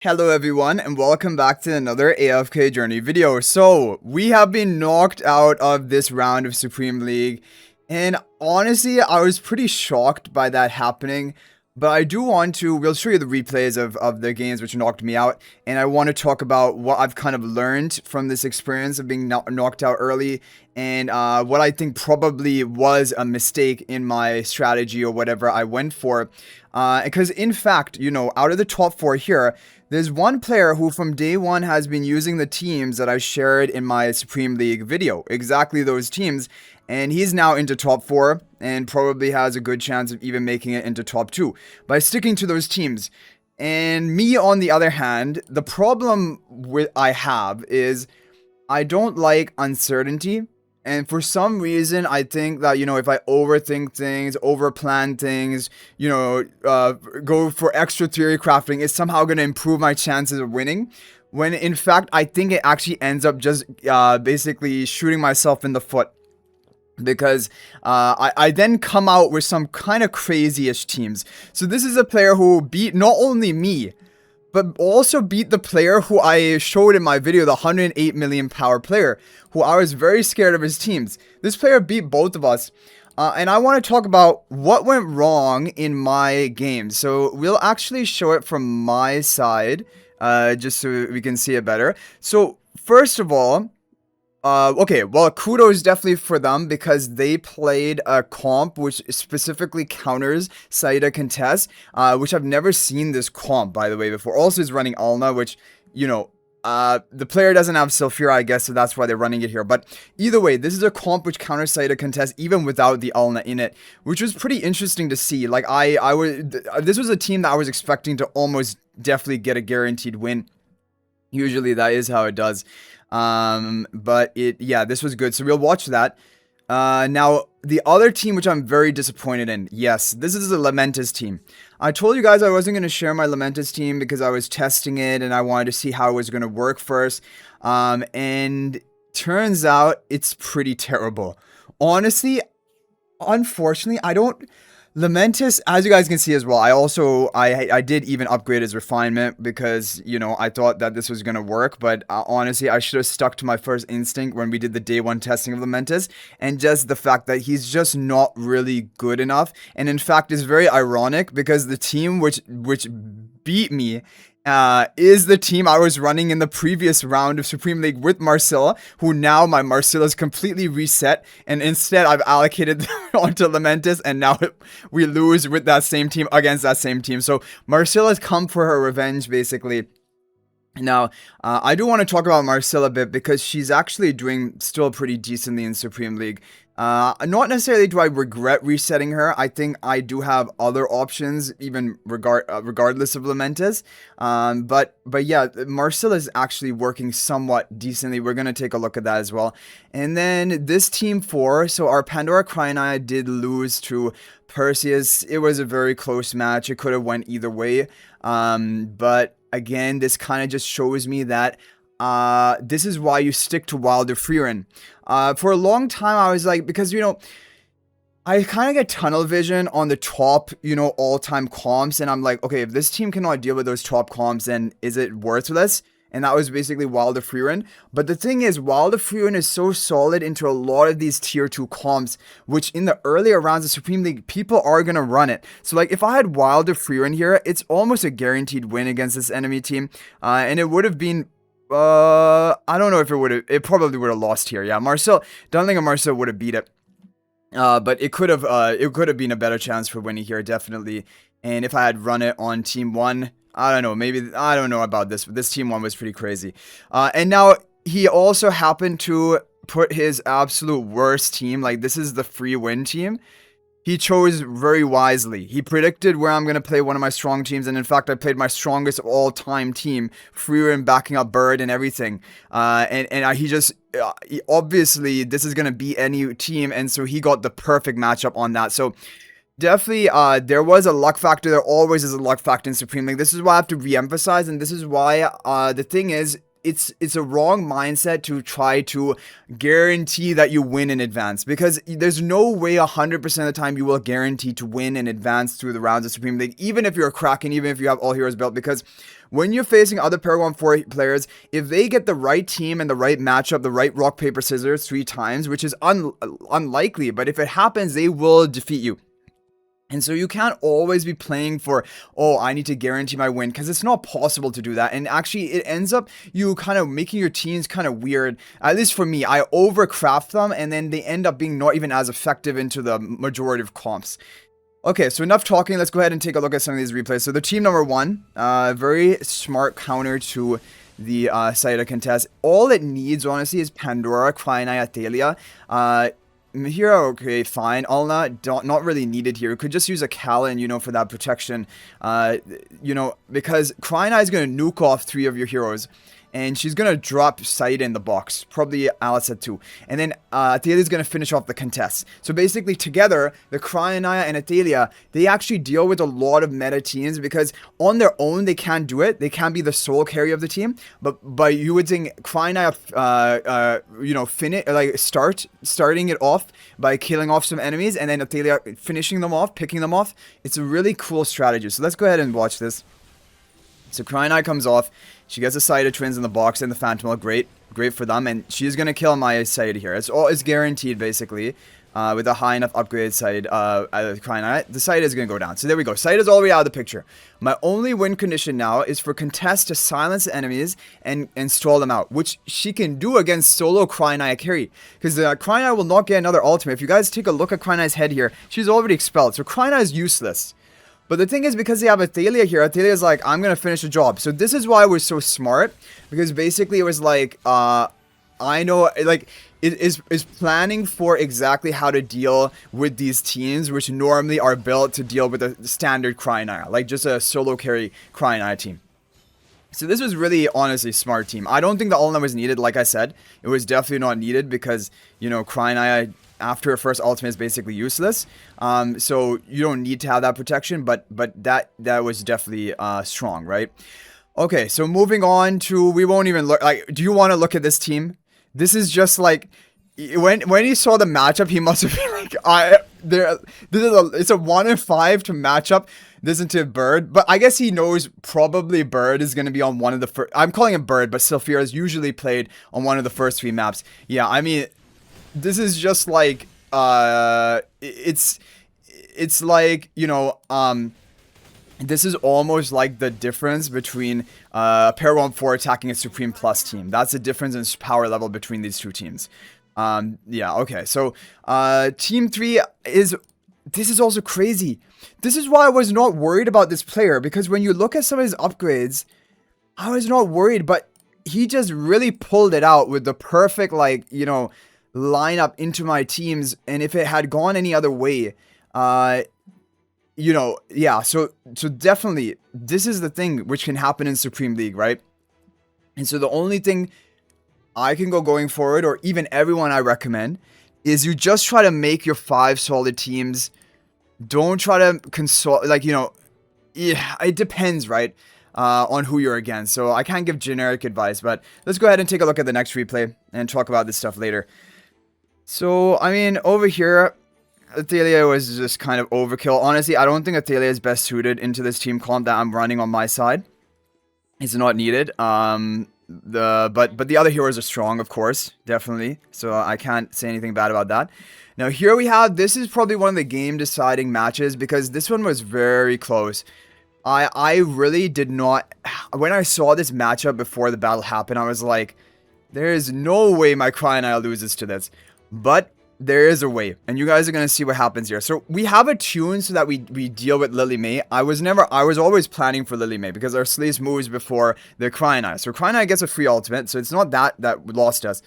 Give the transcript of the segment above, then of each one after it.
Hello everyone and welcome back to another AFK journey video. So we have been knocked out of this round of Supreme League, and honestly I was pretty shocked by that happening. But I do want to, we'll show you the replays of the games which knocked me out, and I want to talk about what I've kind of learned from this experience of being knocked out early, and what I think probably was a mistake in my strategy or whatever I went for. Because in fact, out of the top four here, there's one player who from day one has been using the teams that I shared in my Supreme League video. Exactly those teams. And he's now into top 4 and probably has a good chance of even making it into top 2 by sticking to those teams. And me, on the other hand, the problem I have is I don't like uncertainty. And for some reason, I think that, if I overthink things, overplan things, go for extra theory crafting, it's somehow going to improve my chances of winning. When in fact, I think it actually ends up just basically shooting myself in the foot. Because I then come out with some kind of crazy-ish teams. So this is a player who beat not only me, but also beat the player who I showed in my video, the 108 million power player, who I was very scared of his teams. This player beat both of us. And I want to talk about what went wrong in my game. So we'll actually show it from my side, just so we can see it better. So first of all, okay, well, kudos definitely for them because they played a comp which specifically counters Saida Contest, which I've never seen this comp, by the way, before. Also is running Alna, which, the player doesn't have Sulfura, I guess, so that's why they're running it here. But either way, this is a comp which counters Saida Contest even without the Alna in it, which was pretty interesting to see. Like, this was a team that I was expecting to almost definitely get a guaranteed win. Usually that is how it does. But this was good. So we'll watch that. Now the other team, which I'm very disappointed in. Yes, this is the Lamentis team. I told you guys I wasn't going to share my Lamentis team because I was testing it and I wanted to see how it was going to work first. And turns out it's pretty terrible. Honestly, unfortunately, Lamentis, as you guys can see as well, I did even upgrade his refinement because, I thought that this was going to work, but honestly, I should have stuck to my first instinct when we did the day 1 testing of Lamentis, and just the fact that he's just not really good enough, and in fact, it's very ironic because the team which beat me is the team I was running in the previous round of Supreme League with Marcilla, who now my Marcilla is completely reset, and instead I've allocated onto Lamentis, and now we lose with that same team against that same team. So Marcilla's come for her revenge, basically. Now, I do want to talk about Marcilla a bit because she's actually doing still pretty decently in Supreme League. Not necessarily do I regret resetting her. I think I do have other options, even regardless of Lamentis. But yeah, Marcilla is actually working somewhat decently. We're gonna take a look at that as well. And then this team 4, so our Pandora Cryonai did lose to Perseus. It was a very close match. It could have went either way. But again, this kind of just shows me that this is why you stick to Wilder Freerin. For a long time, I was like, because, I kind of get tunnel vision on the top, all-time comps, and I'm like, okay, if this team cannot deal with those top comps, then is it worthless? And that was basically Wilder Freerin. But the thing is, Wilder Freerin is so solid into a lot of these tier 2 comps, which in the earlier rounds of Supreme League, people are going to run it. So like, if I had Wilder Freerin here, it's almost a guaranteed win against this enemy team. And it would have been, I don't know if it probably would have lost here. Yeah, don't think Marcel would have beat it. But it could have been a better chance for winning here, definitely. And if I had run it on team 1, I don't know, I don't know about this, but this team 1 was pretty crazy. And now he also happened to put his absolute worst team, like this is the free win team. He chose very wisely. He predicted where I'm going to play one of my strong teams, and in fact, I played my strongest of all-time team, Freerin backing up Bird and everything. Obviously, this is going to beat any team, and so he got the perfect matchup on that. So definitely, there was a luck factor. There always is a luck factor in Supreme League. This is why I have to re-emphasize, and this is why the thing is, it's a wrong mindset to try to guarantee that you win in advance, because there's no way 100% of the time you will guarantee to win in advance through the rounds of Supreme League, even if you're a Kraken, even if you have all heroes built, because when you're facing other Paragon 4 players, if they get the right team and the right matchup, the right rock, paper, scissors 3 times, which is unlikely, but if it happens, they will defeat you. And so you can't always be playing for, oh, I need to guarantee my win, because it's not possible to do that. And actually, it ends up you kind of making your teams kind of weird. At least for me, I overcraft them, and then they end up being not even as effective into the majority of comps. Okay, so enough talking. Let's go ahead and take a look at some of these replays. So the team number 1, very smart counter to the Saida contest. All it needs, honestly, is Pandora, Cryonite, Athalia. Here, okay, fine. Alna, not really needed here. Could just use a Kalin, you know, for that protection. You know, because Cryonite is going to nuke off 3 of your heroes. And she's going to drop Saida in the box. Probably Alicet too. And then Athalia is going to finish off the contest. So basically together, the Cryonite and Athalia, they actually deal with a lot of meta teams. Because on their own, they can't do it. They can't be the sole carry of the team. But by you would think Cryonite, you know, starting it off by killing off some enemies. And then Athalia finishing them off, picking them off. It's a really cool strategy. So let's go ahead and watch this. So Cryonite comes off. She gets the Saida twins in the box and the Phantom. Great for them. And she's going to kill my Saida here. It's guaranteed, basically. With a high enough upgrade side, Cryonite, the Saida is going to go down. So there we go. Saida's all the way out of the picture. My only win condition now is for Contest to silence enemies and stall them out, which she can do against solo Cryonite carry. Because Cryonite will not get another ultimate. If you guys take a look at Cryonite's head here, she's already expelled. So Cryonite is useless. But the thing is, because they have Athalia here, Athalia is like, I'm going to finish the job. So this is why we're so smart. Because basically it was like, I know, like, it is planning for exactly how to deal with these teams, which normally are built to deal with a standard Cryonite. Like, just a solo carry Cryonite team. So this was really, honestly, smart team. I don't think the Ulna was needed, like I said. It was definitely not needed because, you know, Cryonite, after her first ultimate, is basically useless. So you don't need to have that protection, but that was definitely strong, right? Okay, so moving on to, we won't even look, like, do you want to look at this team? This is just like, when he saw the matchup, he must have been like, it's a 1 in 5 to match up this into Bird, but I guess he knows probably Bird is going to be on one of the first, I'm calling him Bird, but Sylphira is usually played on one of the first 3 maps. Yeah, I mean, this is just like, it's like, you know, this is almost like the difference between Paragon 4 attacking a Supreme Plus team. That's the difference in power level between these 2 teams. Yeah, okay. So, Team 3 is... This is also crazy. This is why I was not worried about this player. Because when you look at some of his upgrades, I was not worried. But he just really pulled it out with the perfect, like, you know, lineup into my teams. And if it had gone any other way... you know, yeah, so definitely, this is the thing which can happen in Supreme League, right? And so the only thing I can going forward, or even everyone I recommend, is you just try to make your 5 solid teams. Don't try to consult, like, you know, yeah, it depends, right? On who you're against. So I can't give generic advice, but let's go ahead and take a look at the next replay and talk about this stuff later. So, I mean, over here... Athalia was just kind of overkill. Honestly, I don't think Athalia is best suited into this team comp that I'm running on my side. It's not needed. But the other heroes are strong, of course, definitely. So I can't say anything bad about that. Now here we have, this is probably one of the game deciding matches because this one was very close. I really did not, when I saw this matchup before the battle happened, I was like, there is no way my Cryonite loses to this. But there is a way, and you guys are going to see what happens here. So we have a tune so that we deal with Lily May. I was always planning for Lily May because our Slays moves before the Cryonite. So Cryonite gets a free ultimate, so it's not that lost us.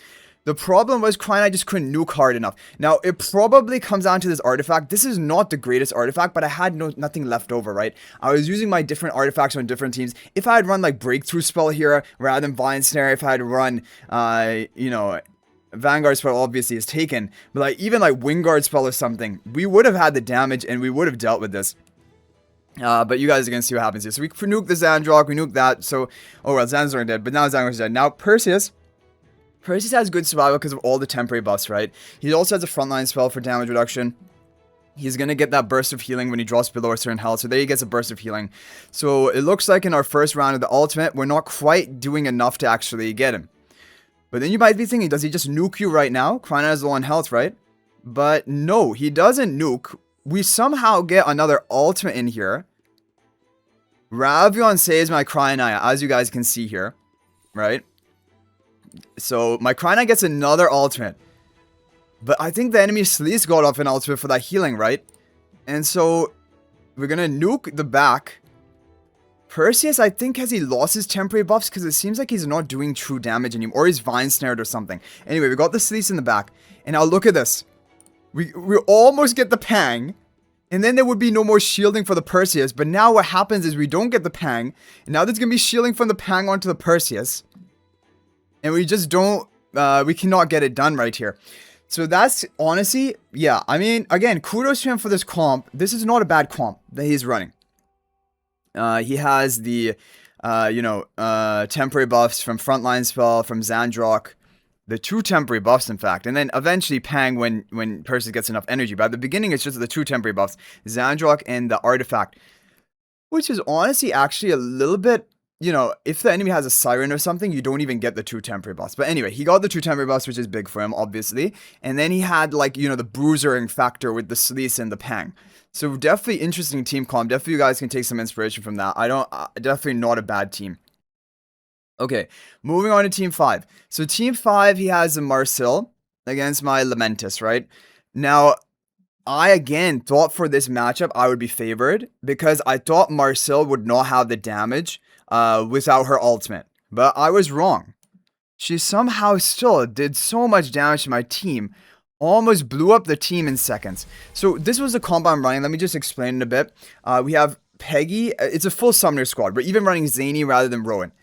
The problem was Cryonite just couldn't nuke hard enough. Now, it probably comes down to this artifact. This is not the greatest artifact, but I had nothing left over, right? I was using my different artifacts on different teams. If I had run, like, Breakthrough Spell here rather than Vine Snare, if I had run, you know... Vanguard spell obviously is taken, but like even like Wingard spell or something, we would have had the damage and we would have dealt with this. But you guys are gonna see what happens here. So we nuke the Xandrock, we nuke that. So oh well, Xandrock are dead, but now Xandrock's dead. Now Perseus has good survival because of all the temporary buffs, right? He also has a frontline spell for damage reduction. He's going to get that burst of healing when he drops below a certain health. So there he gets a burst of healing. So it looks like in our first round of the ultimate, we're not quite doing enough to actually get him. But then you might be thinking, does he just nuke you right now? Krina is low on health, right? But no, he doesn't nuke. We somehow get another ultimate in here. Ravion saves my Krina, as you guys can see here. Right? So my Krina gets another ultimate. But I think the enemy Sleaze got off an ultimate for that healing, right? And so we're gonna nuke the back. Perseus, I think, has he lost his temporary buffs? Because it seems like he's not doing true damage anymore. Or he's Vine Snared or something. Anyway, we got the Sleaze in the back. And now look at this. We almost get the Pang. And then there would be no more shielding for the Perseus. But now what happens is we don't get the Pang. And now there's gonna be shielding from the Pang onto the Perseus. And we just don't... we cannot get it done right here. So that's, honestly, yeah, I mean, again, kudos to him for this comp. This is not a bad comp that he's running. He has the, temporary buffs from Frontline Spell, from Zandrock. The 2 temporary buffs, in fact. And then eventually Pang when Perseus gets enough energy. But at the beginning, it's just the 2 temporary buffs. Zandrock and the Artifact. Which is honestly actually a little bit... if the enemy has a Siren or something, you don't even get the 2 temporary buffs. But anyway, he got the 2 temporary buffs, which is big for him, obviously. And then he had, the bruisering factor with the Sleaze and the Pang. So definitely interesting team comp. Definitely you guys can take some inspiration from that. Definitely not a bad team. Okay, moving on to Team 5. So Team 5, he has a Marcel against my Lamentis, right? Now... I, again, thought for this matchup I would be favored because I thought Marcel would not have the damage without her ultimate. But I was wrong. She somehow still did so much damage to my team. Almost blew up the team in seconds. So this was the combo I'm running. Let me just explain it a bit. We have Peggy. It's a full summoner squad. We're even running Zany rather than Rowan.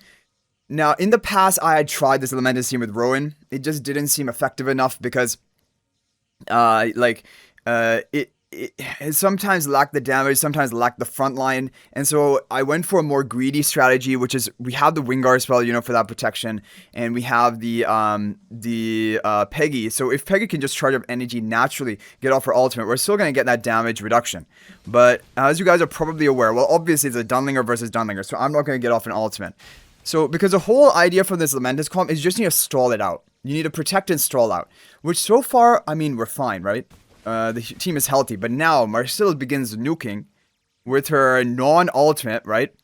Now, in the past, I had tried this Lamentis team with Rowan. It just didn't seem effective enough because... it sometimes lacked the damage, sometimes lacked the front line, and so I went for a more greedy strategy, which is we have the Wingard spell, for that protection, and we have the Peggy. So if Peggy can just charge up energy naturally, get off her ultimate, we're still gonna get that damage reduction. But as you guys are probably aware, well, obviously it's a Dunlinger versus Dunlinger, so I'm not gonna get off an ultimate. So because the whole idea for this Lamentis comp is you just need to stall it out. You need to protect and stall out, which so far, I mean, we're fine, right? The team is healthy, but now Marcel begins nuking with her non-ultimate, right?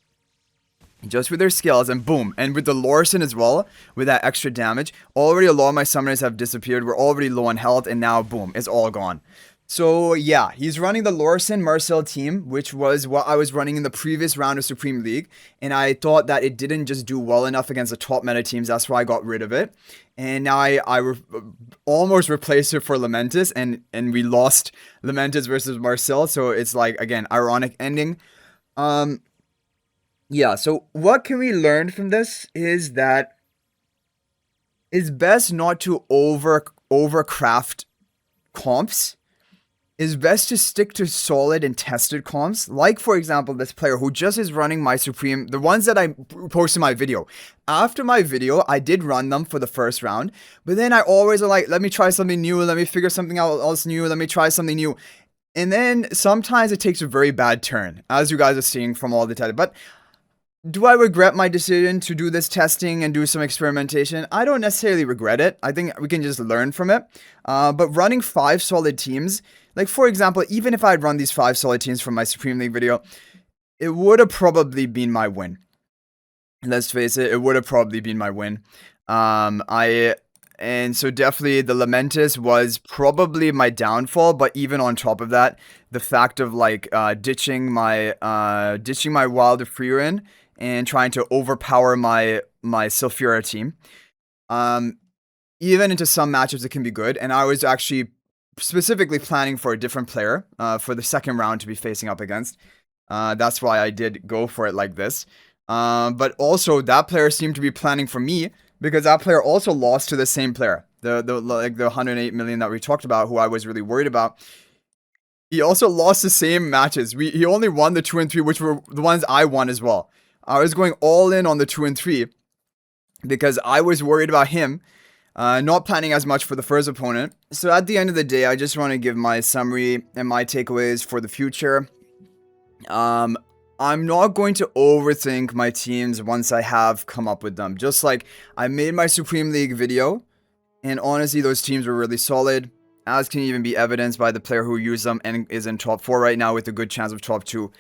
Just with their skills, and boom. And with the Lorson as well, with that extra damage. Already a lot of my summoners have disappeared. We're already low on health, and now boom, it's all gone. So yeah, he's running the Lorson Marcel team, which was what I was running in the previous round of Supreme League. And I thought that it didn't just do well enough against the top meta teams. That's why I got rid of it. And now I almost replaced it for Lamentis, and we lost Lamentis versus Marcel. So it's like, again, ironic ending. Yeah, so what can we learn from this is that it's best not to overcraft comps. It's best to stick to solid and tested comps. Like, for example, this player who just is running my Supreme, the ones that I posted in my video. After my video, I did run them for the first round. But then I always are like, let me try something new. Let me figure something else new. Let me try something new. And then sometimes it takes a very bad turn, as you guys are seeing from all the testing. But do I regret my decision to do this testing and do some experimentation? I don't necessarily regret it. I think we can just learn from it. But running 5 solid teams, like for example, even if I'd run these 5 solid teams from my Supreme League video, it would have probably been my win. Let's face it, it would have probably been my win. And so definitely the Lamentis was probably my downfall, but even on top of that, the fact of like ditching my Wilder Freerin and trying to overpower my Sulfura team. Even into some matchups it can be good, and I was actually specifically planning for a different player for the second round to be facing up against. That's why I did go for it like this. But also that player seemed to be planning for me, because that player also lost to the same player, the 108 million that we talked about, who I was really worried about. He also lost the same matches. He only won the 2 and 3, which were the ones I won as well. I was going all in on the 2 and 3 because I was worried about him. Not planning as much for the first opponent. So at the end of the day, I just want to give my summary and my takeaways for the future. I'm not going to overthink my teams once I have come up with them. Just like I made my Supreme League video, and honestly, those teams were really solid, as can even be evidenced by the player who used them and is in top 4 right now with a good chance of top 2.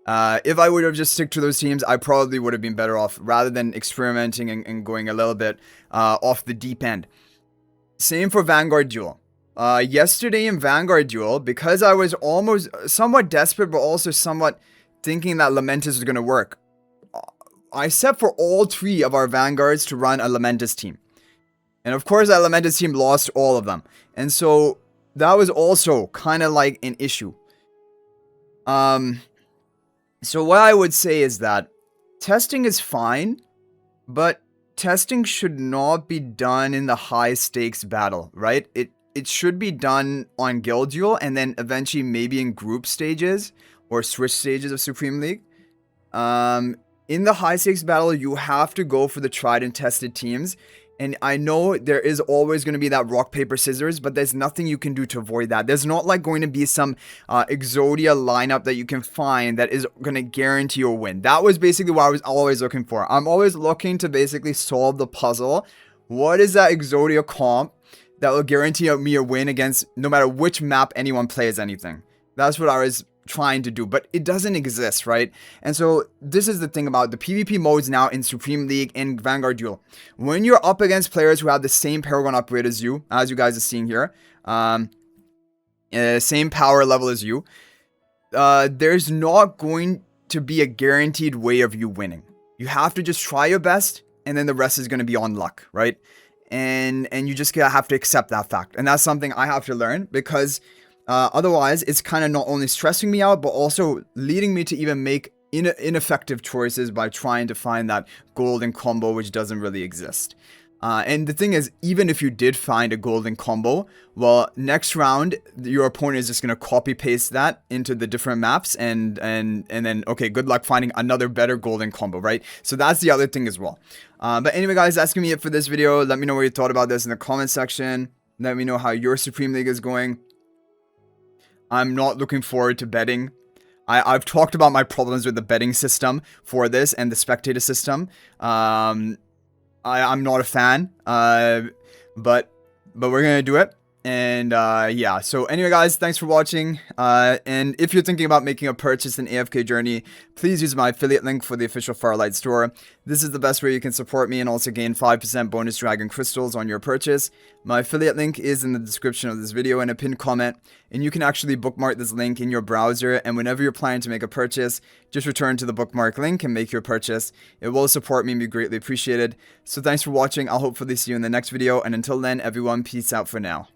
If I would have just stick to those teams, I probably would have been better off rather than experimenting and going a little bit off the deep end. Same for Vanguard Duel. Yesterday in Vanguard Duel, because I was almost somewhat desperate, but also somewhat thinking that Lamentis was going to work, I set for all 3 of our Vanguards to run a Lamentis team. And of course, that Lamentis team lost all of them. And so that was also kind of like an issue. So what I would say is that testing is fine, but testing should not be done in the high stakes battle, right? It should be done on Guild Duel and then eventually maybe in group stages or switch stages of Supreme League. In the high stakes battle, you have to go for the tried and tested teams. And I know there is always going to be that rock, paper, scissors, but there's nothing you can do to avoid that. There's not like going to be some Exodia lineup that you can find that is going to guarantee you a win. That was basically what I was always looking for. I'm always looking to basically solve the puzzle. What is that Exodia comp that will guarantee me a win against no matter which map anyone plays anything? That's what I was trying to do, but it doesn't exist, right? And so this is the thing about the PvP modes now in Supreme League and Vanguard Duel. When you're up against players who have the same Paragon upgrade as you guys are seeing here, same power level as you, there's not going to be a guaranteed way of you winning. You have to just try your best, and then the rest is going to be on luck, right? And you just have to accept that fact. And that's something I have to learn, because otherwise, it's kind of not only stressing me out, but also leading me to even make ineffective choices by trying to find that golden combo, which doesn't really exist. And the thing is, even if you did find a golden combo, well, next round, your opponent is just going to copy paste that into the different maps and then, okay, good luck finding another better golden combo, right? So that's the other thing as well. But anyway, guys, that's going to be it for this video. Let me know what you thought about this in the comment section. Let me know how your Supreme League is going. I'm not looking forward to betting. I've talked about my problems with the betting system for this and the spectator system. I'm not a fan, but we're gonna do it. And yeah, so anyway, guys, thanks for watching. And if you're thinking about making a purchase in AFK Journey, please use my affiliate link for the official Firelight store. This is the best way you can support me and also gain 5% bonus dragon crystals on your purchase. My affiliate link is in the description of this video and a pinned comment, and you can actually bookmark this link in your browser, and whenever you're planning to make a purchase, just return to the bookmark link and make your purchase. It will support me and be greatly appreciated. So thanks for watching. I'll hopefully see you in the next video, and until then, everyone, peace out for now.